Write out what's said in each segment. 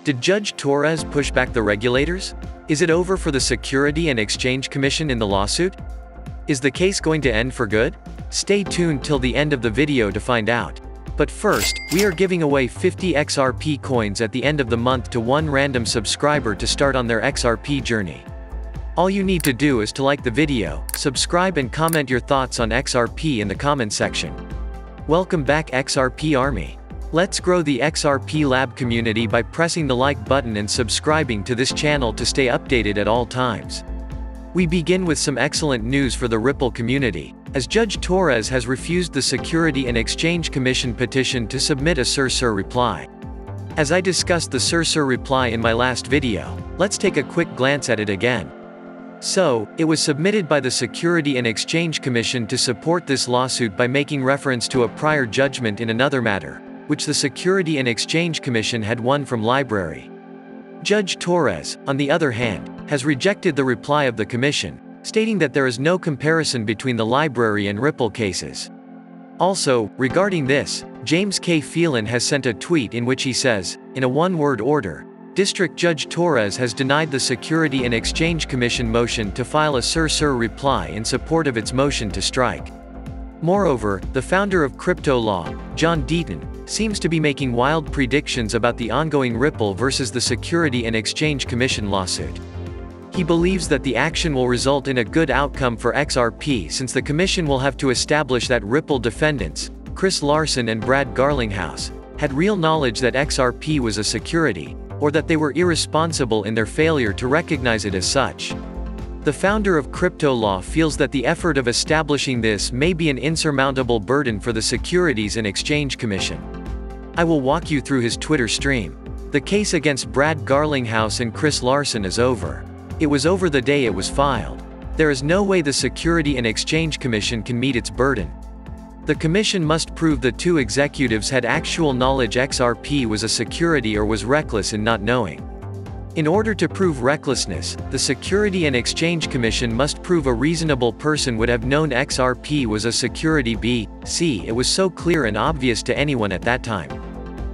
Did Judge Torres push back the regulators? Is it over for the Security and Exchange Commission in the lawsuit? Is the case going to end for good? Stay tuned till the end of the video to find out. But first, we are giving away 50 XRP coins at the end of the month to one random subscriber to start on their XRP journey. All you need to do is to like the video, subscribe and comment your thoughts on XRP in the comment section. Welcome back XRP Army. Let's grow the XRP Lab community by pressing the like button and subscribing to this channel to stay updated at all times. We begin with some excellent news for the Ripple community, as Judge Torres has refused the Security and Exchange Commission petition to submit a Sur reply. As I discussed the Sur reply in my last video, let's take a quick glance at it again. So, it was submitted by the Security and Exchange Commission to support this lawsuit by making reference to a prior judgment in another matter, which the Security and Exchange Commission had won from Library. Judge Torres, on the other hand, has rejected the reply of the Commission, stating that there is no comparison between the Library and Ripple cases. Also, regarding this, James K. Phelan has sent a tweet in which he says, in a one-word order, District Judge Torres has denied the Security and Exchange Commission motion to file a Sur reply in support of its motion to strike. Moreover, the founder of crypto law, John Deaton, seems to be making wild predictions about the ongoing Ripple versus the Security and Exchange Commission lawsuit. He believes that the action will result in a good outcome for XRP since the Commission will have to establish that Ripple defendants, Chris Larsen and Brad Garlinghouse, had real knowledge that XRP was a security, or that they were irresponsible in their failure to recognize it as such. The founder of crypto law feels that the effort of establishing this may be an insurmountable burden for the Securities and Exchange Commission. I will walk you through his Twitter stream. The case against Brad Garlinghouse and Chris Larsen is over. It was over the day it was filed. There is no way the Security and Exchange Commission can meet its burden. The Commission must prove the two executives had actual knowledge XRP was a security or was reckless in not knowing. In order to prove recklessness, the Security and Exchange Commission must prove a reasonable person would have known XRP was a security b.c. it was so clear and obvious to anyone at that time.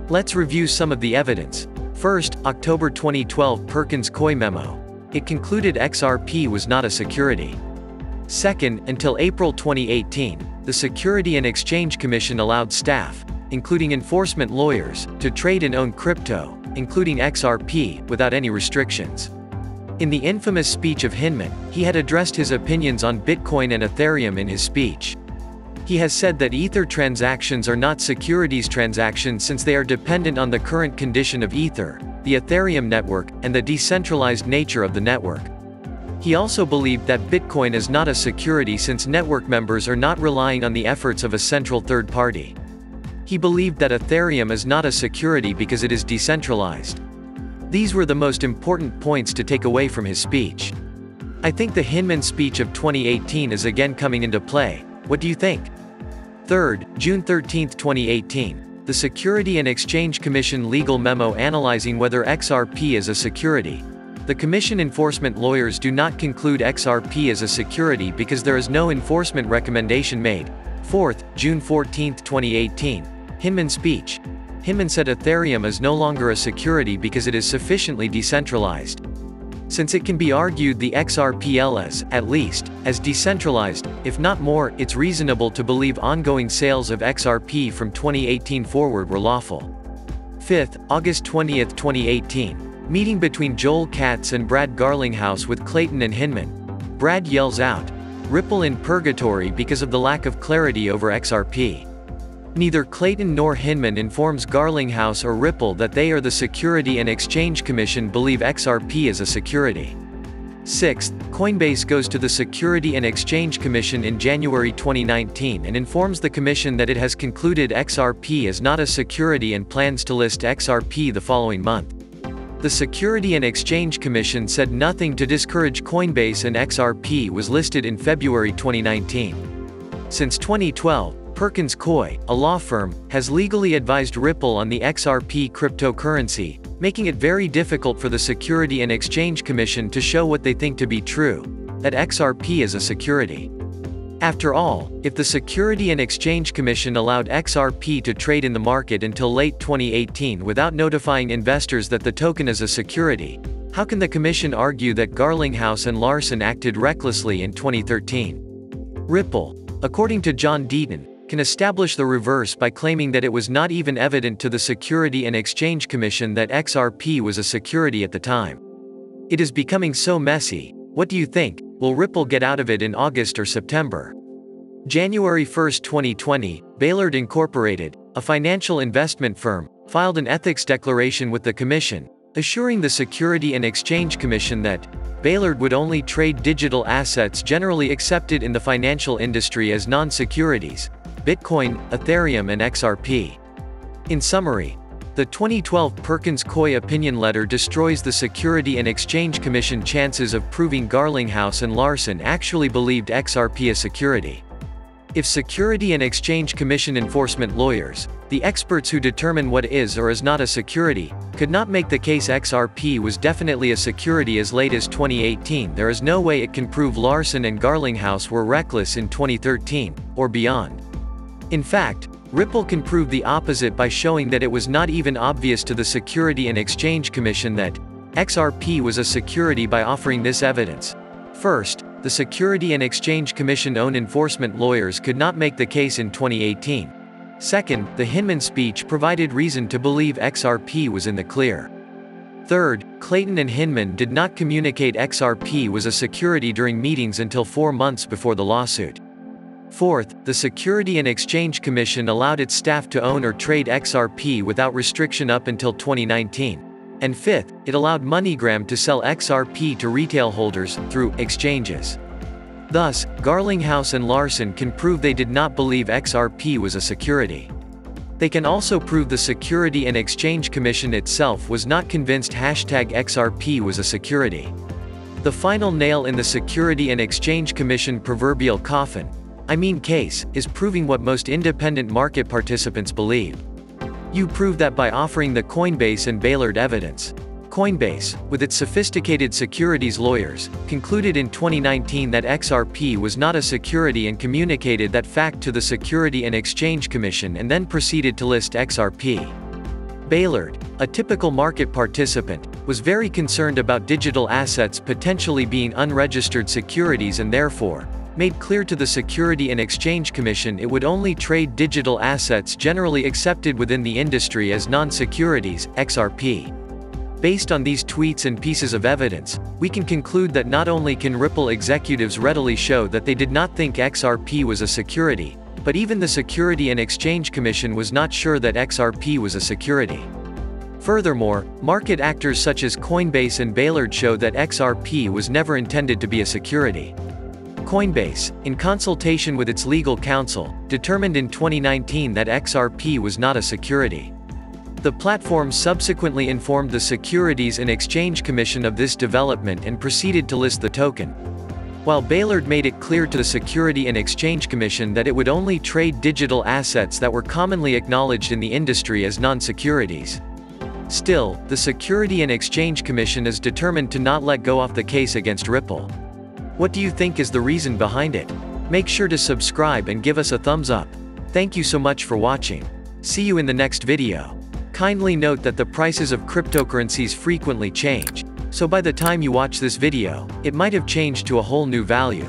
Let's review some of the evidence. First, October 2012 Perkins Coie memo. It concluded XRP was not a security. Second, until April 2018, the Security and Exchange Commission allowed staff, including enforcement lawyers, to trade and own crypto, including XRP, without any restrictions. In the infamous speech of Hinman, he had addressed his opinions on Bitcoin and Ethereum in his speech. He has said that Ether transactions are not securities transactions since they are dependent on the current condition of Ether, the Ethereum network, and the decentralized nature of the network. He also believed that Bitcoin is not a security since network members are not relying on the efforts of a central third party. He believed that Ethereum is not a security because it is decentralized. These were the most important points to take away from his speech. I think the Hinman speech of 2018 is again coming into play. What do you think? Third, June 13, 2018, the Security and Exchange Commission legal memo analyzing whether XRP is a security. The Commission enforcement lawyers do not conclude XRP as a security because there is no enforcement recommendation made. Fourth, June 14, 2018, Hinman speech. Hinman said Ethereum is no longer a security because it is sufficiently decentralized. Since it can be argued the XRPL is, at least, as decentralized, if not more, it's reasonable to believe ongoing sales of XRP from 2018 forward were lawful. Fifth, August 20, 2018, meeting between Joel Katz and Brad Garlinghouse with Clayton and Hinman. Brad yells out, "Ripple in purgatory" because of the lack of clarity over XRP. Neither Clayton nor Hinman informs Garlinghouse or Ripple that they or the Security and Exchange Commission believe XRP is a security. Sixth, Coinbase goes to the Security and Exchange Commission in January 2019 and informs the Commission that it has concluded XRP is not a security and plans to list XRP the following month. The Security and Exchange Commission said nothing to discourage Coinbase, and XRP was listed in February 2019. Since 2012, Perkins Coie, a law firm, has legally advised Ripple on the XRP cryptocurrency, making it very difficult for the Security and Exchange Commission to show what they think to be true, that XRP is a security. After all, if the Security and Exchange Commission allowed XRP to trade in the market until late 2018 without notifying investors that the token is a security, how can the Commission argue that Garlinghouse and Larsen acted recklessly in 2013? Ripple, according to John Deaton, can establish the reverse by claiming that it was not even evident to the Security and Exchange Commission that XRP was a security at the time. It is becoming so messy. What do you think? Will Ripple get out of it in August or September? January 1, 2020, Baylard Incorporated, a financial investment firm, filed an ethics declaration with the Commission, assuring the Security and Exchange Commission that Baylard would only trade digital assets generally accepted in the financial industry as non-securities: Bitcoin, Ethereum and XRP. In summary, the 2012 Perkins-Coie opinion letter destroys the Security and Exchange Commission chances of proving Garlinghouse and Larsen actually believed XRP a security. If Security and Exchange Commission enforcement lawyers, the experts who determine what is or is not a security, could not make the case XRP was definitely a security as late as 2018, there is no way it can prove Larsen and Garlinghouse were reckless in 2013, or beyond. In fact, Ripple can prove the opposite by showing that it was not even obvious to the Security and Exchange Commission that XRP was a security by offering this evidence. First, the Security and Exchange Commission own enforcement lawyers could not make the case in 2018. Second, the Hinman speech provided reason to believe XRP was in the clear. Third, Clayton and Hinman did not communicate XRP was a security during meetings until 4 months before the lawsuit. Fourth, the Security and Exchange Commission allowed its staff to own or trade XRP without restriction up until 2019. And fifth, it allowed MoneyGram to sell XRP to retail holders, through exchanges. Thus, Garlinghouse and Larsen can prove they did not believe XRP was a security. They can also prove the Security and Exchange Commission itself was not convinced #XRP was a security. The final nail in the Security and Exchange Commission proverbial coffin, case, is proving what most independent market participants believe. You prove that by offering the Coinbase and Baylard evidence. Coinbase, with its sophisticated securities lawyers, concluded in 2019 that XRP was not a security and communicated that fact to the Security and Exchange Commission and then proceeded to list XRP. Baylard, a typical market participant, was very concerned about digital assets potentially being unregistered securities and therefore made clear to the Security and Exchange Commission it would only trade digital assets generally accepted within the industry as non-securities, XRP. Based on these tweets and pieces of evidence, we can conclude that not only can Ripple executives readily show that they did not think XRP was a security, but even the Security and Exchange Commission was not sure that XRP was a security. Furthermore, market actors such as Coinbase and Baylard show that XRP was never intended to be a security. Coinbase, in consultation with its legal counsel, determined in 2019 that XRP was not a security. The platform subsequently informed the Securities and Exchange Commission of this development and proceeded to list the token. While Baylard made it clear to the Security and Exchange Commission that it would only trade digital assets that were commonly acknowledged in the industry as non-securities. Still, the Security and Exchange Commission is determined to not let go of the case against Ripple. What do you think is the reason behind it? Make sure to subscribe and give us a thumbs up. Thank you so much for watching. See you in the next video. Kindly note that the prices of cryptocurrencies frequently change, so by the time you watch this video, it might have changed to a whole new value.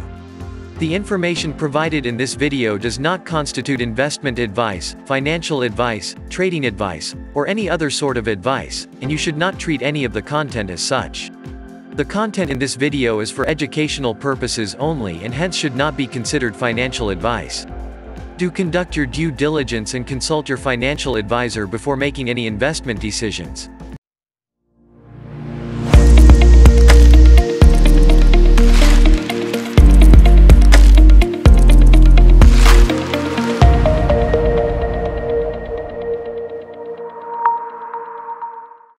The information provided in this video does not constitute investment advice, financial advice, trading advice, or any other sort of advice, and you should not treat any of the content as such. The content in this video is for educational purposes only and hence should not be considered financial advice. Do conduct your due diligence and consult your financial advisor before making any investment decisions.